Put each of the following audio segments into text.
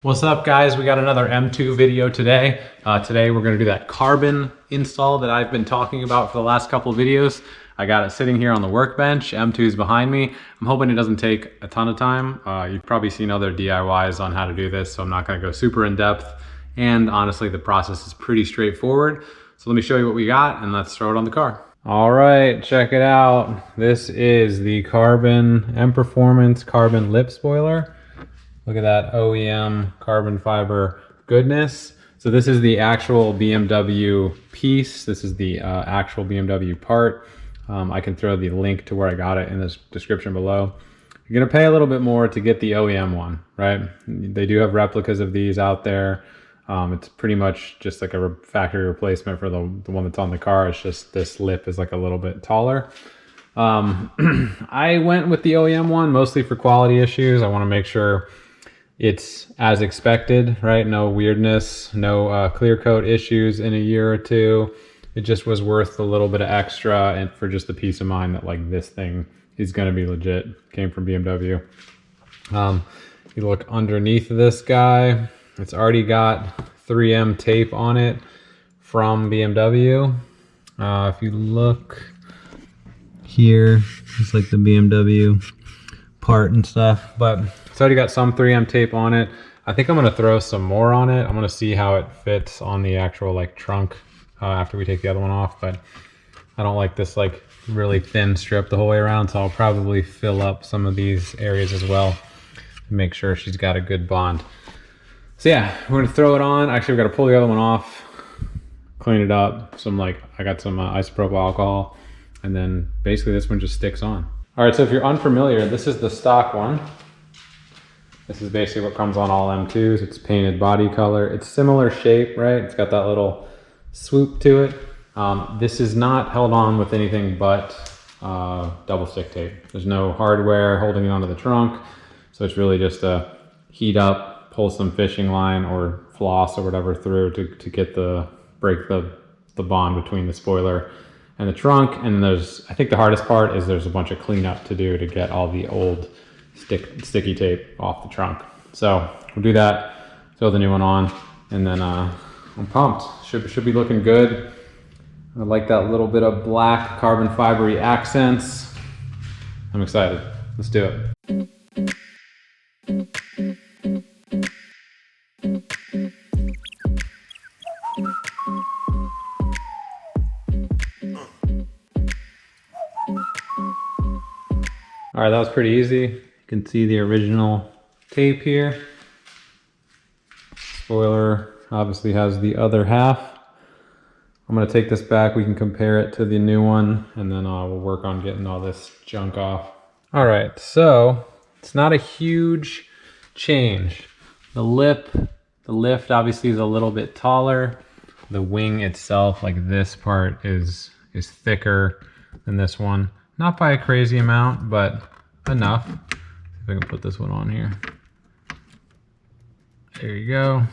What's up, guys? We got another M2 video today. Today we're going to do that carbon install that I've been talking about for the last couple of videos. I got it sitting here on the workbench. M2 is behind me. I'm hoping it doesn't take a ton of time. You've probably seen other DIYs on how to do this, so I'm not going to go super in depth. And honestly, the process is pretty straightforward. So let me show you what we got and let's throw it on the car. All right, check it out. This is the carbon M Performance carbon lip spoiler. Look at that OEM carbon fiber goodness. So this is the actual BMW piece. This is the actual BMW part. I can throw the link to where I got it in the description below. You're gonna pay a little bit more to get the OEM one, right? They do have replicas of these out there. It's pretty much just like a factory replacement for the one that's on the car. It's just this lip is like a little bit taller. I went with the OEM one mostly for quality issues. I wanna make sure it's as expected, right? No weirdness, no clear coat issues in a year or two. It just was worth a little bit of extra and for just the peace of mind that like this thing is gonna be legit. Came from BMW. You look underneath this guy, it's already got 3M tape on it from BMW. If you look here, it's like the BMW part and stuff, but it's already got some 3M tape on it. I think I'm gonna throw some more on it. I'm gonna see how it fits on the actual like trunk after we take the other one off, but I don't like this like really thin strip the whole way around, so I'll probably fill up some of these areas as well to make sure she's got a good bond. So yeah, we're gonna throw it on. Actually, we gotta pull the other one off, clean it up. I got some isopropyl alcohol, and then basically this one just sticks on. All right, so if you're unfamiliar, this is the stock one. This is basically what comes on all M2s. It's painted body color. It's similar shape, right? It's got that little swoop to it. This is not held on with anything but double stick tape. There's no hardware holding it onto the trunk. So it's really just a heat up, pull some fishing line or floss or whatever through to break the bond between the spoiler and the trunk. And I think the hardest part is there's a bunch of cleanup to do to get all the old sticky tape off the trunk. So we'll do that, throw the new one on, and then I'm pumped. Should be looking good. I like that little bit of black carbon fibery accents. I'm excited. Let's do it. All right, that was pretty easy. You can see the original tape here. Spoiler obviously has the other half. I'm gonna take this back. We can compare it to the new one, and then we'll work on getting all this junk off. All right, so it's not a huge change. The lift obviously is a little bit taller. The wing itself, like this part, is thicker than this one. Not by a crazy amount, but enough. See if I can put this one on here. There you go.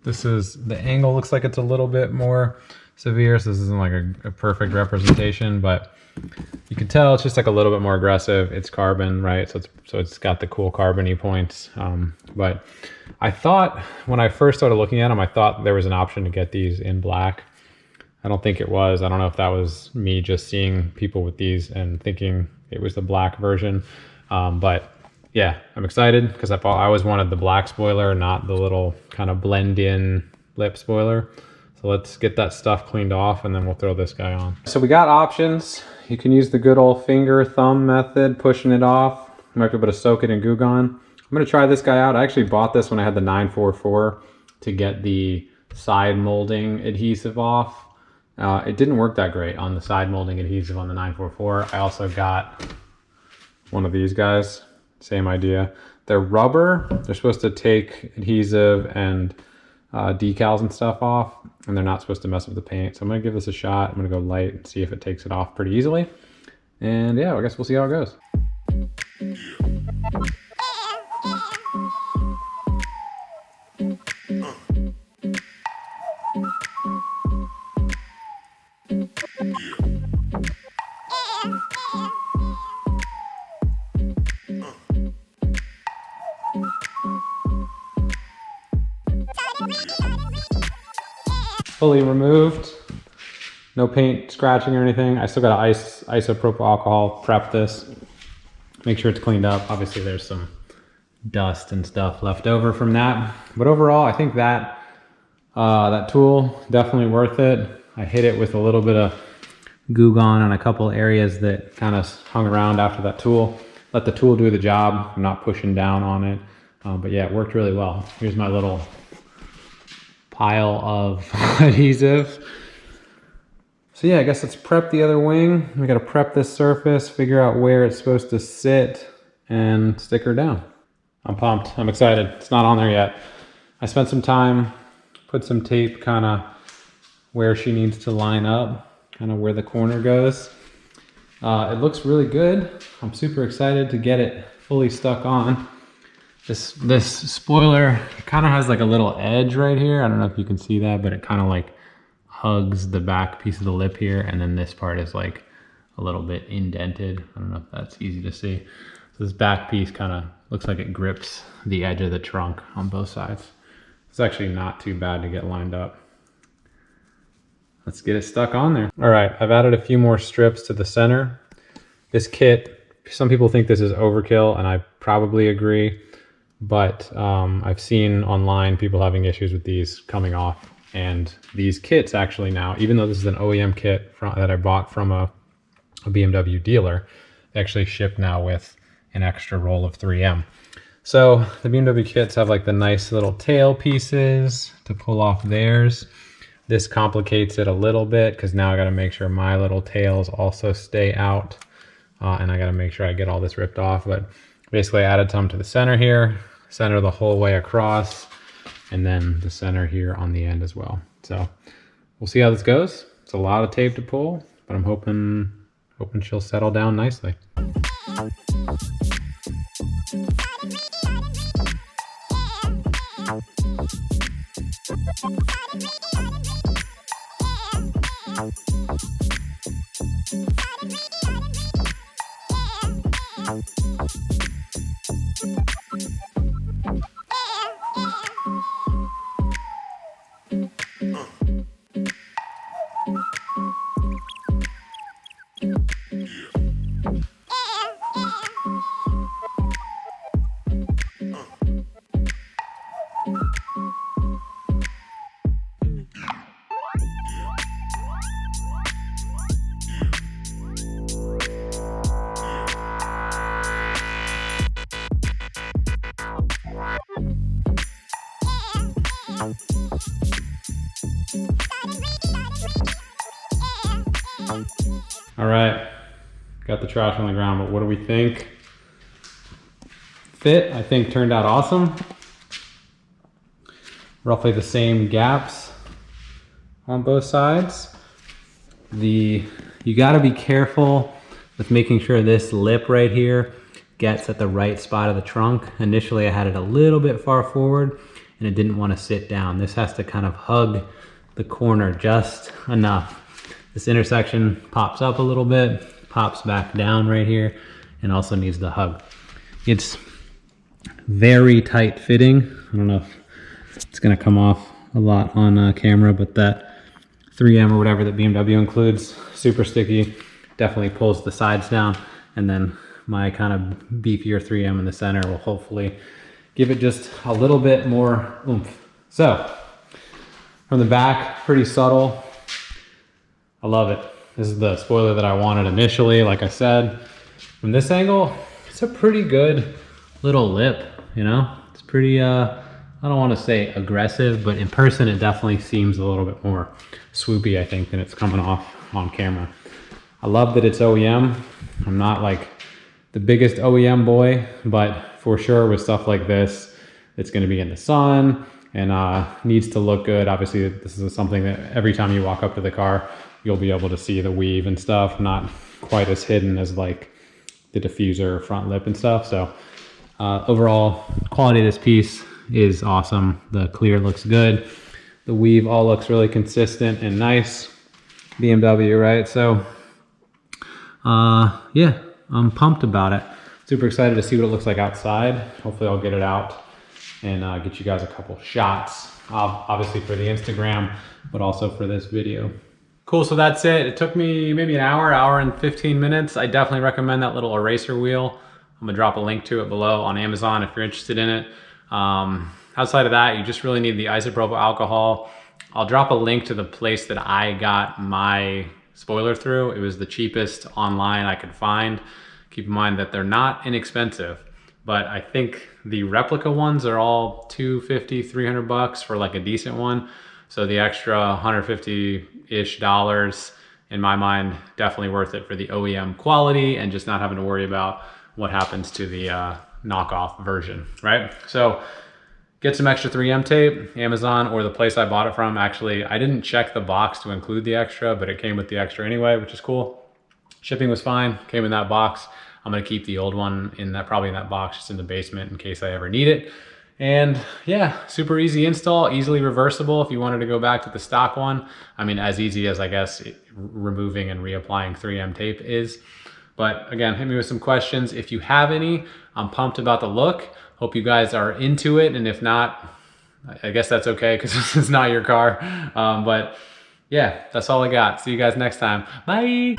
The angle looks like it's a little bit more severe, so this isn't like a perfect representation, but you can tell it's just like a little bit more aggressive. It's carbon, right? So it's got the cool carbon-y points. But I thought when I first started looking at them, I thought there was an option to get these in black. I don't think it was. I don't know if that was me just seeing people with these and thinking it was the black version. But yeah, I'm excited because I always wanted the black spoiler, not the little kind of blend in lip spoiler. So let's get that stuff cleaned off and then we'll throw this guy on. So we got options. You can use the good old finger thumb method, pushing it off. You might be able to soak it in Goo Gone. I'm gonna try this guy out. I actually bought this when I had the 944 to get the side molding adhesive off. It didn't work that great on the side molding adhesive on the 944. I also got one of these guys, same idea. They're rubber. They're supposed to take adhesive and decals and stuff off, and they're not supposed to mess with the paint. So I'm gonna give this a shot. I'm gonna go light and see if it takes it off pretty easily. And yeah, I guess we'll see how it goes. Fully removed. No paint scratching or anything. I still got to isopropyl alcohol prep this. Make sure it's cleaned up. Obviously there's some dust and stuff left over from that. But overall, I think that that tool, definitely worth it. I hit it with a little bit of Goo Gone on a couple areas that kind of hung around after that tool. Let the tool do the job. I'm not pushing down on it. But yeah, it worked really well. Here's my little pile of adhesive. So yeah, I guess let's prep the other wing. We gotta prep this surface, figure out where it's supposed to sit, and stick her down. I'm pumped, I'm excited. It's not on there yet. I spent some time, put some tape kind of where she needs to line up, kind of where the corner goes. It looks really good. I'm super excited to get it fully stuck on. This spoiler kind of has like a little edge right here. I don't know if you can see that, but it kind of like hugs the back piece of the lip here, and then this part is like a little bit indented. I don't know if that's easy to see. So this back piece kind of looks like it grips the edge of the trunk on both sides. It's actually not too bad to get lined up. Let's get it stuck on there. All right, I've added a few more strips to the center. This kit, some people think this is overkill, and I probably agree, but I've seen online people having issues with these coming off. And these kits actually now, even though this is an OEM kit that I bought from a BMW dealer, they actually ship now with an extra roll of 3M. So the BMW kits have like the nice little tail pieces to pull off theirs. This complicates it a little bit because now I got to make sure my little tails also stay out, and I got to make sure I get all this ripped off. But basically I added some to the center here, center the whole way across, and then the center here on the end as well. So we'll see how this goes. It's a lot of tape to pull, but I'm hoping she'll settle down nicely. All right, got the trash on the ground, but what do we think? Fit, I think, turned out awesome. Roughly the same gaps on both sides. You gotta be careful with making sure this lip right here gets at the right spot of the trunk. Initially I had it a little bit far forward and it didn't want to sit down. This has to kind of hug the corner just enough. This intersection pops up a little bit, pops back down right here, and also needs the hug. It's very tight fitting. I don't know if it's gonna come off a lot on camera, but that 3M or whatever that BMW includes, super sticky, definitely pulls the sides down, and then my kind of beefier 3M in the center will hopefully give it just a little bit more oomph. So from the back, pretty subtle. I love it. This is the spoiler that I wanted initially. Like I said, from this angle, it's a pretty good little lip, you know? It's pretty, I don't want to say aggressive, but in person it definitely seems a little bit more swoopy, I think, than it's coming off on camera. I love that it's OEM. I'm not like the biggest OEM boy, but for sure with stuff like this, it's going to be in the sun and needs to look good. Obviously, this is something that every time you walk up to the car, you'll be able to see the weave and stuff, not quite as hidden as like the diffuser front lip and stuff. So overall quality of this piece is awesome. The clear looks good. The weave all looks really consistent and nice. BMW, right? So yeah, I'm pumped about it. Super excited to see what it looks like outside. Hopefully I'll get it out and get you guys a couple shots, obviously for the Instagram, but also for this video. Cool, so that's it. It took me maybe an hour and 15 minutes. I definitely recommend that little eraser wheel. I'm gonna drop a link to it below on Amazon if you're interested in it. Outside of that, you just really need the isopropyl alcohol. I'll drop a link to the place that I got my spoiler through. It was the cheapest online I could find. Keep in mind that they're not inexpensive, but I think the replica ones are all $250, $300 for like a decent one. So the extra $150-ish in my mind, definitely worth it for the OEM quality and just not having to worry about what happens to the knockoff version, right? So get some extra 3M tape, Amazon or the place I bought it from. Actually, I didn't check the box to include the extra, but it came with the extra anyway, which is cool. Shipping was fine, came in that box. I'm gonna keep the old one probably in that box, just in the basement in case I ever need it. And yeah, super easy install, easily reversible if you wanted to go back to the stock one. I mean, as easy as I guess removing and reapplying 3M tape is. But again, hit me with some questions if you have any. I'm pumped about the look. Hope you guys are into it. And if not, I guess that's okay because this is not your car. But yeah, that's all I got. See you guys next time. Bye.